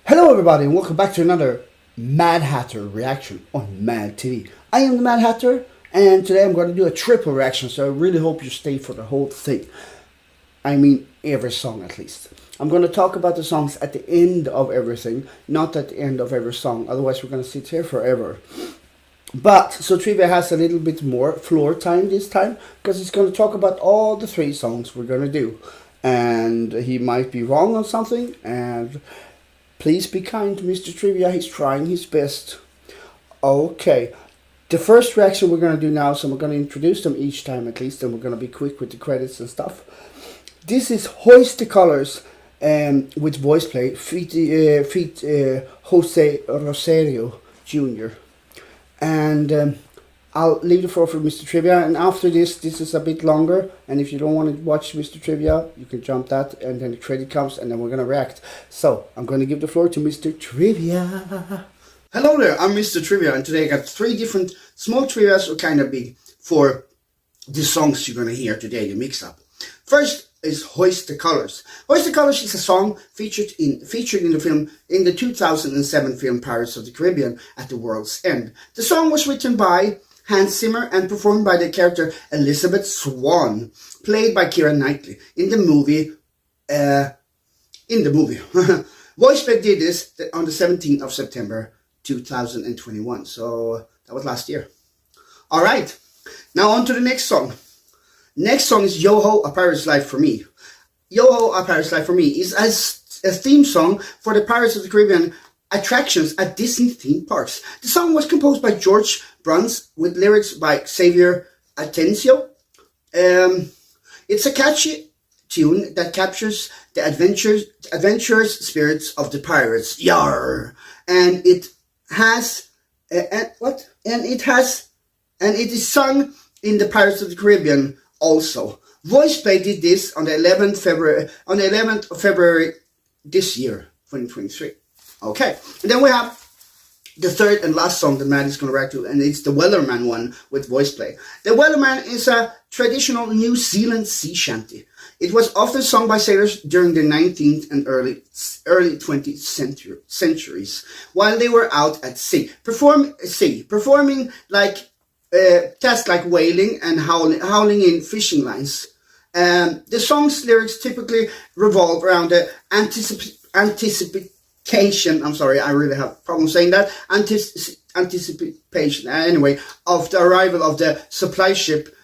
Hello everybody and welcome back to another Mad Hatter reaction on Mad TV. I am the Mad Hatter and today I'm going to do a triple reaction, so I really hope you stay for the whole thing. I mean every song at least. I'm going to talk about the songs at the end of everything, not at the end of every song, otherwise we're going to sit here forever. But, so Trivia has a little bit more floor time this time, because he's going to talk about all the three songs we're going to do. And he might be wrong on something, and please be kind to Mr. Trivia, he's trying his best. Okay, the first reaction we're going to do now, so we're going to introduce them each time at least, and we're going to be quick with the credits and stuff. This is Hoist The Colours with Voiceplay, feat Jose Rosario Jr. And I'll leave the floor for Mr. Trivia, and after this is a bit longer, and if you don't want to watch Mr. Trivia, you can jump that, and then the credit comes, and then we're going to react. So, I'm going to give the floor to Mr. Trivia. Hello there, I'm Mr. Trivia, and today I got three different small trivias, or kind of big, for the songs you're going to hear today, the mix-up. First is Hoist The Colours. Hoist The Colours is a song featured in the 2007 film Pirates of the Caribbean at the World's End. The song was written by Hans Zimmer and performed by the character Elizabeth Swann, played by Keira Knightley in the movie. Voiceplay did this on the 17th of September 2021, so that was last year. Alright, now on to the next song. Next song is Yo Ho, A Pirate's Life for Me. Yo Ho, A Pirate's Life for Me is a theme song for the Pirates of the Caribbean attractions at Disney theme parks. The song was composed by George Bruns with lyrics by Xavier Atencio. It's a catchy tune that captures the adventurous spirits of the pirates. Yar! And it is sung in the Pirates of the Caribbean also. Voiceplay did this on the 11th of February this year, 2023. Okay, and then we have the third and last song that Matt is going to react to, and it's the Wellerman one with Voiceplay. The Wellerman is a traditional New Zealand sea shanty. It was often sung by sailors during the 19th and early 20th centuries while they were out at sea, performing like tasks like whaling and howling in fishing lines. The song's lyrics typically revolve around the anticipation. I'm sorry, I really have problems saying that. Anticipation, anyway, of the arrival of the supply ship.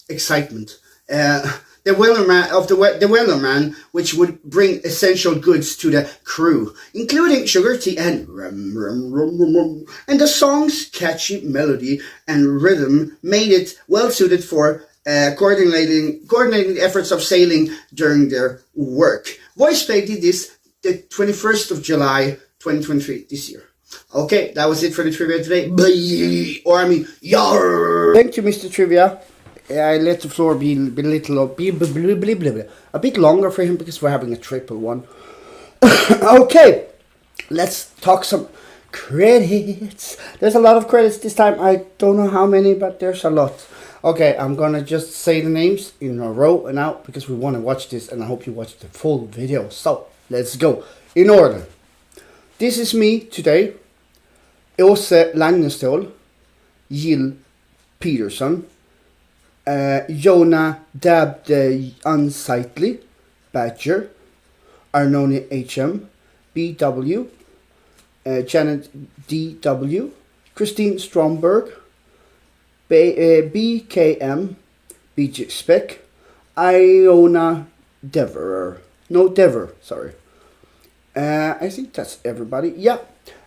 Excitement. The Wellerman, which would bring essential goods to the crew, including sugar, tea, and rum. And the song's catchy melody and rhythm made it well suited for coordinating the efforts of sailing during their work. Voiceplay did this the 21st of July, 2023, this year. Okay, that was it for the trivia today. Bye. Or I mean, yar. Thank you, Mr. Trivia. I let the floor be a bit longer for him because we're having a triple one. Okay, let's talk some credits. There's a lot of credits this time. I don't know how many, but there's a lot. Okay, I'm gonna just say the names in a row and out because we want to watch this, and I hope you watch the full video. So, let's go. In order. This is me today. Åse Lagnestål. Jill Peterson. Jonah Dab the Unsightly. Badger. Arnoni HM. BW. Janet DW. Christine Stromberg. BKM. BJ Speck. Iona Deverer. No, Dever, sorry. I think that's everybody. Yeah.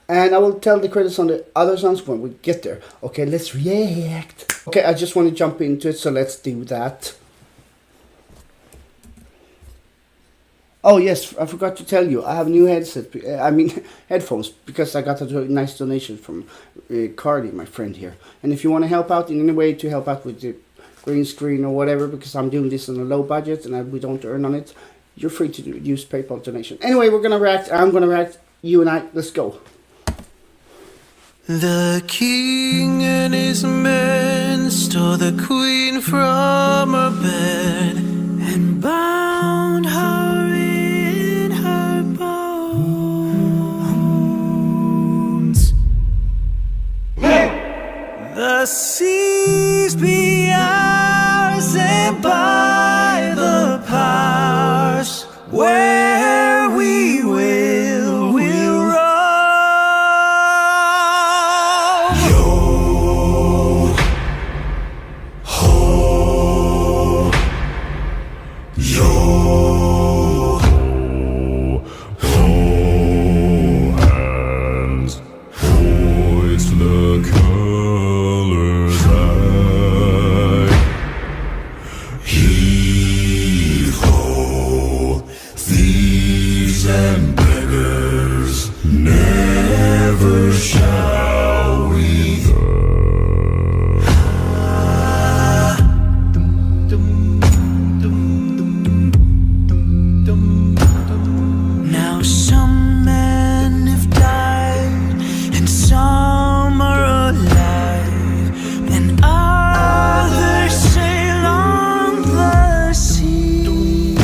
And I will tell the credits on the other songs when we get there. Okay, let's react. Okay, I just want to jump into it, so let's do that. Oh yes, I forgot to tell you, I have a new headphones, because I got a nice donation from Cardi, my friend here. And if you want to help out in any way to help out with the green screen or whatever, because I'm doing this on a low budget and we don't earn on it, you're free to use PayPal donation. Anyway, we're gonna react. I'm gonna react. You and I. Let's go. The king and his men stole the queen from her bed and bound her in her boat. the seas be ours, and by the powers where we will roam. Yo ho, yo ho, hands, hoist the colors high. Heave ho, thieves and beggars, never shall we Now some men have died and some are alive, and others sail on the sea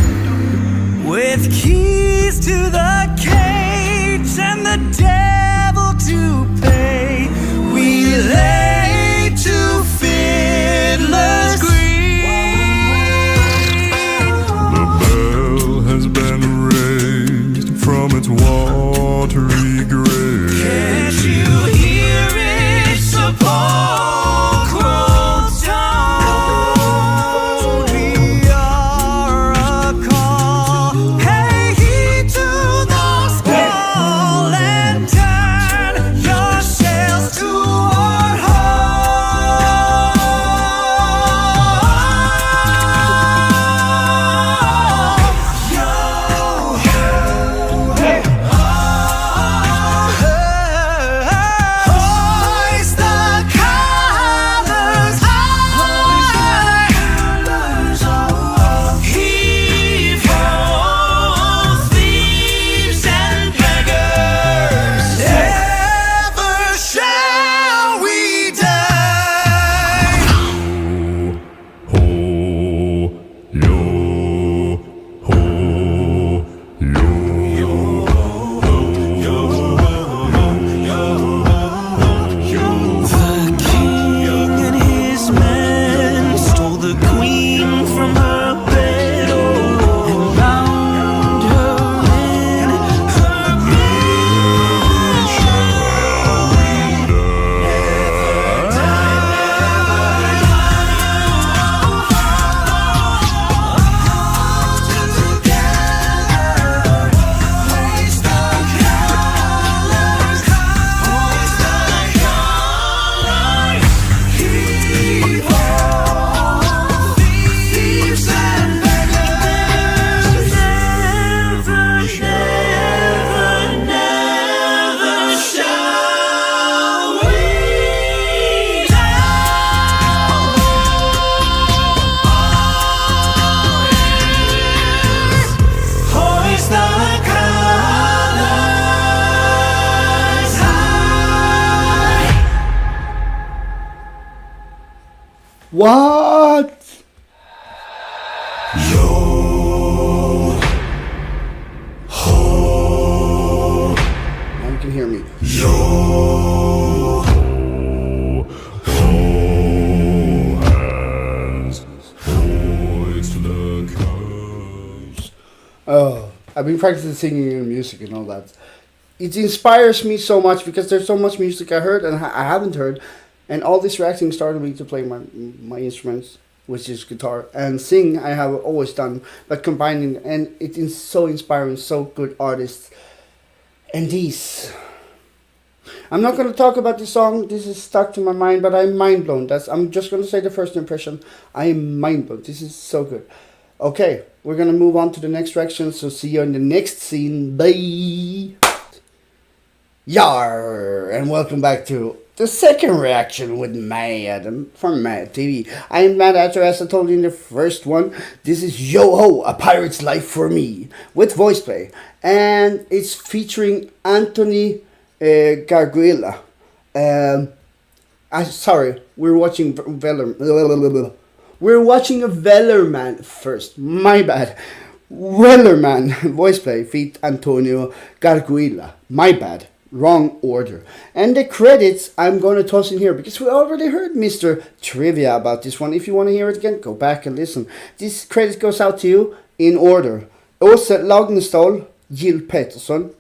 with keys to the cage and the devil to pay. We lay to fiddler's green. The bell has been raised from its watery grave. Can't you hear its sepulchral tone? We are a call. Hey, heed to the squall and turn your sails toward home. Yo, hoist the colors high. Heave ho, thieves and beggars, never shall we die. Ho, yo, ho, The king and his men stole the queen from her bed, and bound her in her bed. Thieves and beggars, never shall we hoist the colors high. What? Yo ho, Now you can hear me. yo ho, hands, hoist the colors. Oh, I've been practicing singing and music and all that. It inspires me so much because there's so much music I heard and I haven't heard, and all this reacting started me to play my instruments, which is guitar, and sing. I have always done, but combining, and it is so inspiring. So good artists, and these. I'm not gonna talk about this song. This is stuck to my mind, but I'm mind blown. I'm just gonna say the first impression. I am mind blown. This is so good. Okay, we're gonna move on to the next reaction. So see you in the next scene. Bye. Yar, and welcome back to the second reaction with Mad from Mad TV. I am Mad Hatter, as I told you in the first one. This is Yo Ho, A Pirate's Life for Me with Voiceplay, and it's featuring Anthony Garguilla. Sorry, we're watching Wellerman. We're watching a Wellerman first. My bad. Wellerman Voiceplay feat Antonio Garguilla. My bad. Wrong order. And the credits I'm going to toss in here because we already heard Mr. Trivia about this one. If you want to hear it again, go back and listen. This credit goes out to you in order. Åse Lagnestål, Jill Peterson.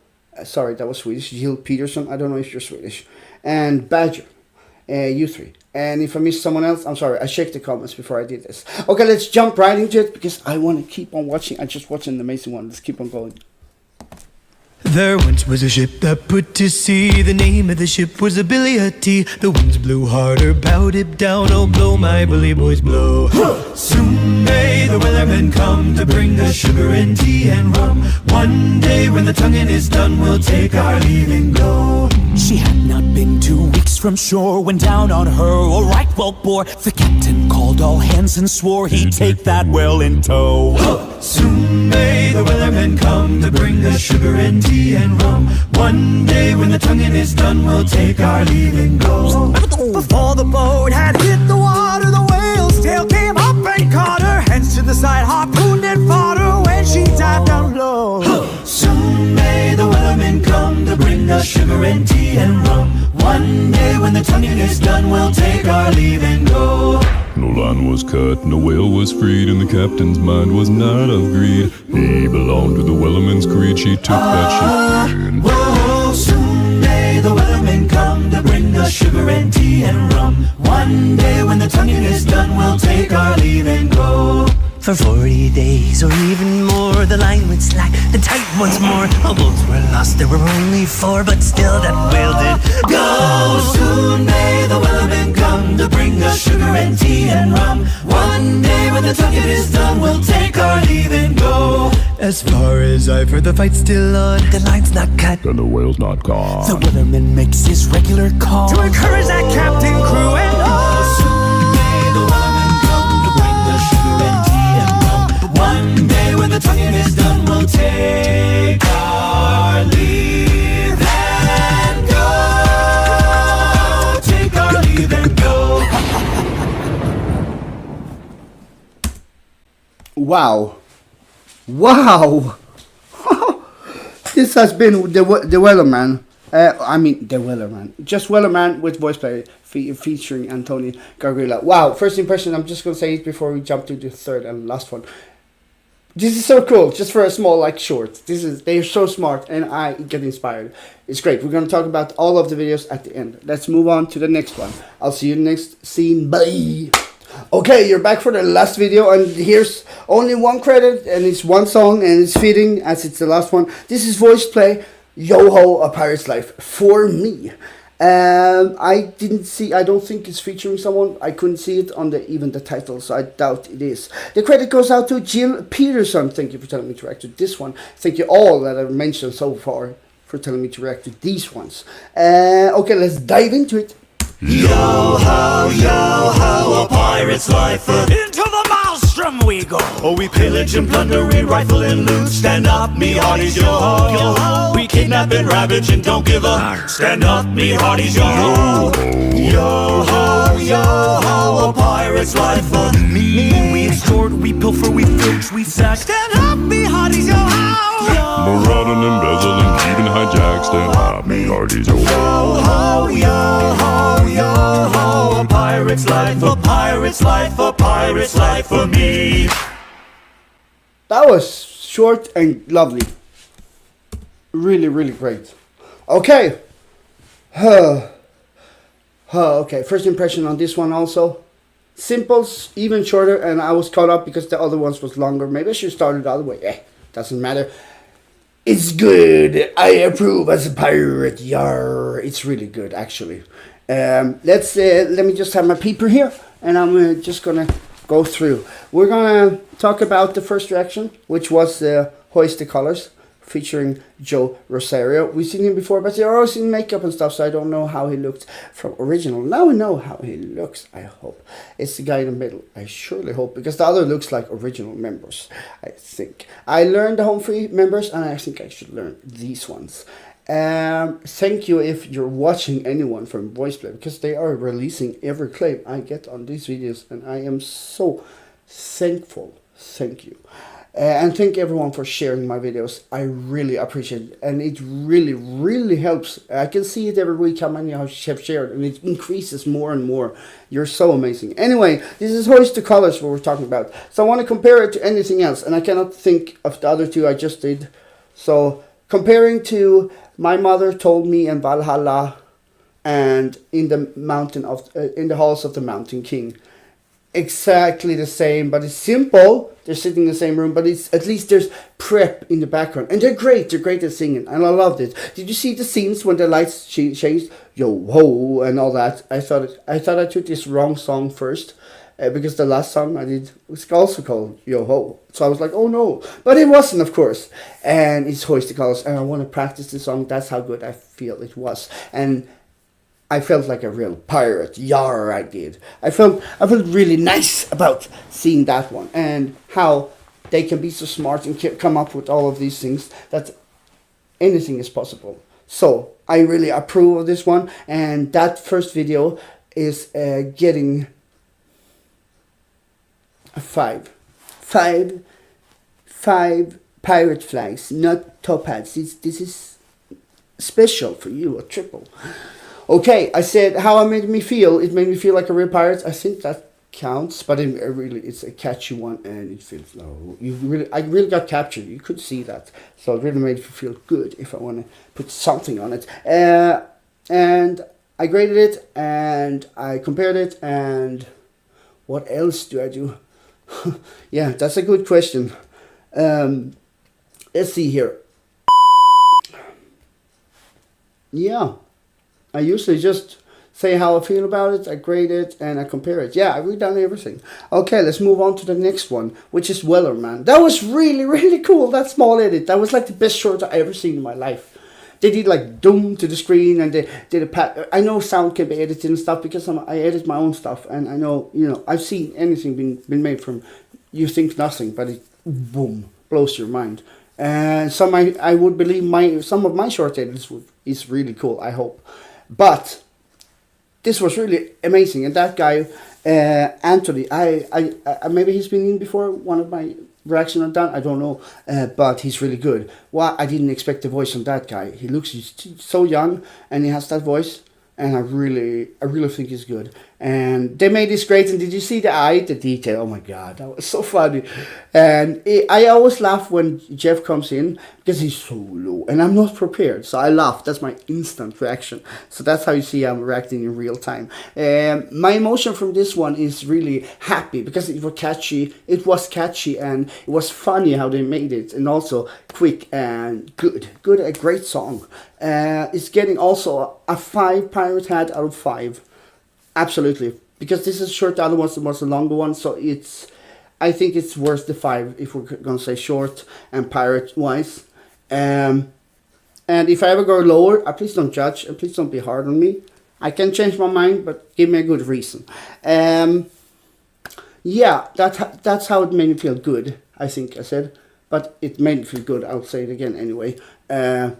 Sorry, that was Swedish. Jill Peterson. I don't know if you're Swedish. And Badger. You three. And if I missed someone else, I'm sorry. I checked the comments before I did this. Okay, let's jump right into it because I want to keep on watching. I just watched an amazing one. Let's keep on going. There once was a ship that put to sea. The name of the ship was a Billy-a-Tea. The winds blew harder, bowed it down. Oh, blow, my bully boys, blow. Soon may the Wellerman come to bring us sugar and tea and rum. One day when the tonguing is done, we'll take our leave and go. She had not been 2 weeks from shore when down on her a right whale bore. The captain called all hands and swore he'd take that whale in tow. Soon may the Wellerman come to bring us sugar and tea and rum. One day when the tonguing is done, we'll take our leave and go. Before the boat had hit the water, the whale's tail came up and caught her. Hands to the side, harpooned and fought her when she dived down low. Soon may the Wellerman come to bring us sugar and tea and rum. One day when the tonguing is done, we'll take our leave and go. No line was cut, no whale was freed, and the captain's mind was not of greed. He belonged to the Wellerman's creed, she took that ship in. Whoa, soon may the Wellerman come to bring us sugar and tea and rum. One day when the tonguing is done, we'll take our leave and go. For 40 days or even more, the line went slack, then tight once more. All boats were lost, there were only 4, but still that whale did Go, soon may the Wellerman come to bring us sugar and tea and rum. One day when the tonguing is done, we'll take our leave and go. As far as I've heard, the fight's still on. The line's not cut, And the whale's not gone. The Wellerman makes his regular call to encourage that captain, crew, and all. Soon may the Wellerman come to bring us sugar and tea and rum. One day when the tonguing is done, we'll take our leave and go. Take our leave and go. Wow. Wow. This has been the Wellerman. The Wellerman. Just Wellerman with Voiceplay featuring Antonio Gargilla. Wow. First impression, I'm just going to say it before we jump to the third and last one. This is so cool, just for a small short. They're so smart and I get inspired. It's great. We're going to talk about all of the videos at the end. Let's move on to the next one. I'll see you in the next scene. Bye. Okay, you're back for the last video and here's only one credit and it's one song and it's fitting as it's the last one. This is Voiceplay, Yo-Ho, A Pirate's Life, for me. I don't think it's featuring someone. I couldn't see it on even the title, so I doubt it is. The credit goes out to Jill Peterson. Thank you for telling me to react to this one. Thank you all that I've mentioned so far for telling me to react to these ones. Okay, let's dive into it. Yo-ho, yo-ho, a pirate's life. Into the maelstrom we go. Oh, we pillage and plunder, we rifle and loot. Stand up, me hearties, yo-ho. We kidnap and ravage and don't give up. Stand up, me hearties, yo-ho. Yo-ho, yo-ho, a pirate's life for me. We extort, we pilfer, we filch, we sack. Stand up, me hearties, yo-ho. Marauding, embezzling, even hijack, stand up, me hearties, Yo-ho, yo-ho, yo-ho, a pirate's life, a pirate's life, a pirate's life for me. That was short and lovely. Really, really great. Okay. Okay, first impression on this one also. Simple, even shorter, and I was caught up because the other ones was longer. Maybe I should start it the other way. Doesn't matter. It's good. I approve as a pirate. Yar. It's really good, actually. Let me just have my paper here, and I'm just gonna go through. We're gonna talk about the first reaction, which was Hoist The Colours, featuring Joe Rosario. We've seen him before, but they're always in makeup and stuff, so I don't know how he looked from original. Now we know how he looks, I hope. It's the guy in the middle, I surely hope, because the other looks like original members, I think. I learned the home free members, and I think I should learn these ones. Thank you if you're watching anyone from Voiceplay, because they are releasing every claim I get on these videos, and I am so thankful. Thank you. And thank everyone for sharing my videos. I really appreciate it. And it really, really helps. I can see it every week how many have shared. And it increases more and more. You're so amazing. Anyway, this is Hoist the Colours what we're talking about. So I want to compare it to anything else. And I cannot think of the other two I just did. So comparing to My Mother Told Me and Valhalla and In the Mountain of In the Halls of the Mountain King. Exactly the same, but it's simple. They're sitting in the same room, but it's at least there's prep in the background, and they're great at singing, and I loved it. Did you see the scenes when the lights changed, yo ho, and all that? I thought I took this wrong song first, because the last song I did was also called yo ho, so I was like, oh no, but it wasn't, of course. And it's Hoist the Colours, and I want to practice the song. That's how good I feel it was, and I felt like a real pirate. Yar, I did. I felt really nice about seeing that one and how they can be so smart and come up with all of these things that anything is possible. So I really approve of this one, and that first video is getting a 5. 5 pirate flags, not top hats. This is special for you, a triple. Okay, I said how it made me feel. It made me feel like a real pirate. I think that counts, but it's a catchy one, and it feels I really got captured. You could see that, so it really made me feel good. If I want to put something on it, and I graded it, and I compared it, and what else do I do? Yeah, that's a good question. Let's see here. Yeah. I usually just say how I feel about it, I grade it, and I compare it. Yeah, I've redone everything. Okay, let's move on to the next one, which is Wellerman. That was really, really cool, that small edit. That was like the best short I've ever seen in my life. They did like doom to the screen, and they did I know sound can be edited and stuff because I edit my own stuff, and I know, I've seen anything been made from you think nothing, but it boom, blows your mind. And I would believe some of my short edits is really cool, I hope. But this was really amazing, and that guy Anthony, I maybe he's been in before one of my reaction I've done, I don't know, but he's really good. Well, I didn't expect the voice on that guy. He's so young, and he has that voice, and I really think he's good. And they made this great, and did you see the detail? Oh my god, that was so funny. And I always laugh when Jeff comes in, because he's so low, and I'm not prepared, so I laugh. That's my instant reaction. So that's how you see I'm reacting in real time. My emotion from this one is really happy, because it was catchy, and it was funny how they made it, and also quick and good, a great song. It's getting also a 5 pirate hat out of 5. Absolutely, because this is short, the other was a longer one, so I think it's worth the 5 if we're gonna say short and pirate wise. And if I ever go lower, please don't judge, and please don't be hard on me. I can change my mind, but give me a good reason. Yeah, that's how it made me feel good, I think I said, but it made me feel good. I'll say it again anyway. And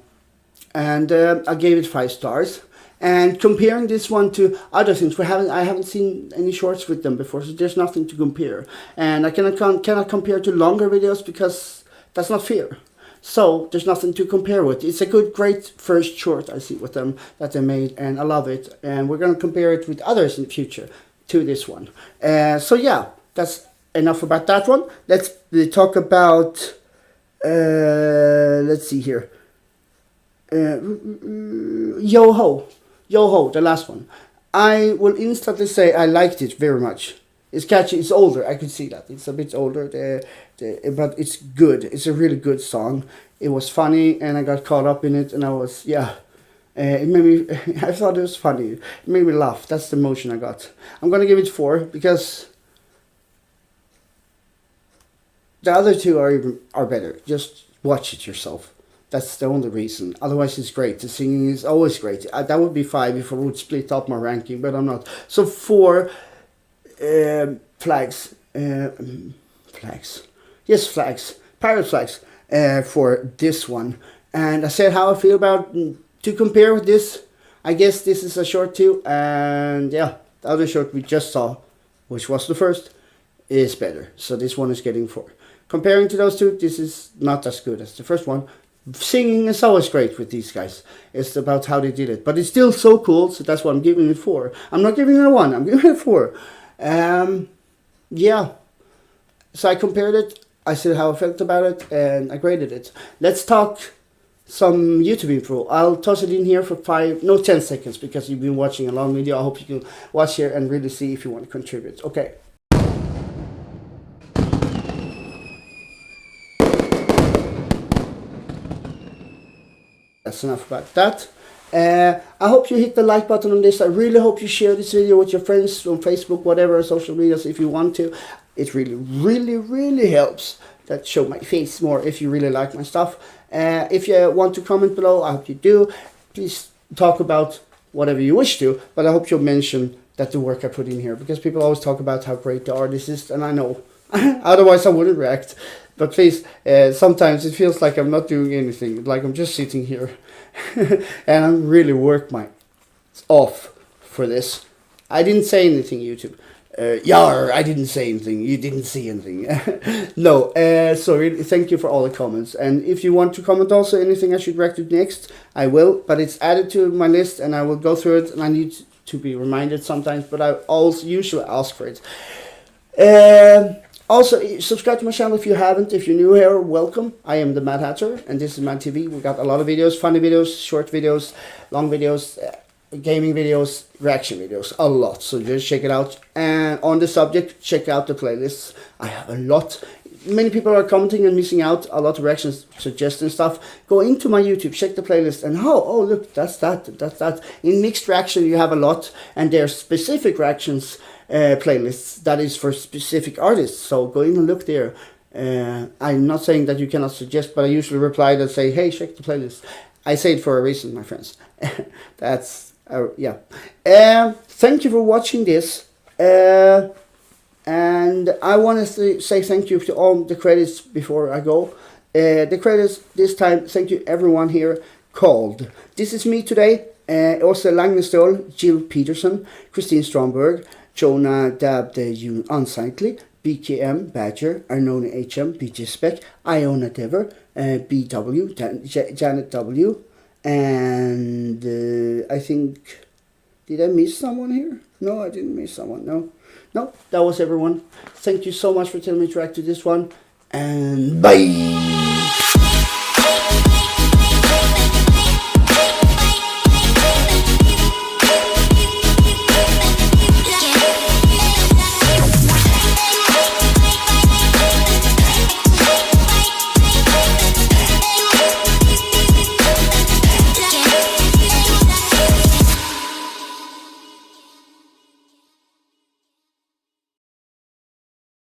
I gave it 5 stars. And comparing this one to other things, I haven't seen any shorts with them before, so there's nothing to compare. And I cannot compare to longer videos because that's not fair. So there's nothing to compare with. It's a great first short I see with them that they made, and I love it. And we're gonna compare it with others in the future to this one. So yeah, that's enough about that one. Let's talk about. Let's see here. Yo ho, the last one. I will instantly say I liked it very much. It's catchy, it's older, I could see that. It's a bit older, but it's good. It's a really good song. It was funny, and I got caught up in it, and it made me, I thought it was funny. It made me laugh. That's the emotion I got. I'm gonna give it 4, because the other 2 are better. Just watch it yourself. That's the only reason. Otherwise, it's great. The singing is always great. That would be 5 if I would split up my ranking, but I'm not. So 4 flags. Flags. Yes, flags. Pirate flags for this one. And I said how I feel about to compare with this. I guess this is a short too. And yeah, the other short we just saw, which was the first, is better. So this one is getting 4. comparing to those two, this is not as good as the first one. Singing is always great with these guys. It's about how they did it, but it's still so cool. So that's what I'm giving it 4. I'm not giving it a 1. I'm giving it a 4. Yeah. So I compared it. I said how I felt about it, and I graded it. Let's talk some YouTube info. I'll toss it in here for 10 seconds, because you've been watching a long video. I hope you can watch here and really see if you want to contribute. Okay. That's enough about that. I hope you hit the like button on this. I really hope you share this video with your friends on Facebook, whatever, social medias, if you want to. It really helps that show my face more if you really like my stuff. If you want to comment below, I hope you do. Please talk about whatever you wish to, but I hope you'll mention that the work I put in here, because people always talk about how great the artist is, and I know. Otherwise I wouldn't react. But please, sometimes it feels like I'm not doing anything, like I'm just sitting here. And I really work my off for this. I didn't say anything, YouTube. Yar, I didn't say anything. You didn't see anything. No, so really, thank you for all the comments. And if you want to comment also anything I should react to next, I will. But it's added to my list, and I will go through it. And I need to be reminded sometimes, but I also usually ask for it. Also, subscribe to my channel if you haven't. If you're new here, welcome. I am the Mad Hatter, and this is Mad TV. We got a lot of videos, funny videos, short videos, long videos, gaming videos, reaction videos, a lot. So just check it out. And on the subject, check out the playlists. I have a lot. Many people are commenting and missing out. A lot of reactions, suggesting stuff. Go into my YouTube, check the playlist, and oh look, that's that. In mixed reaction, you have a lot, and there's specific reactions. Playlists that is for specific artists, so go in and look there. I'm not saying that you cannot suggest, but I usually reply that say, hey, check the playlist. I say it for a reason, my friends. That's yeah. Thank you for watching this, and I want to say thank you to all the credits before I go. The credits this time, thank you everyone here called This Is Me Today, Åsa Langenstål, Jill Peterson, Christine Stromberg, Jonah Dab the June Unsightly, BKM Badger, Arnona HM, BJ Spec, Iona Dever, BW, Janet W, and I think, did I miss someone here? No, I didn't miss someone. No, that was everyone. Thank you so much for telling me to react to this one, and bye!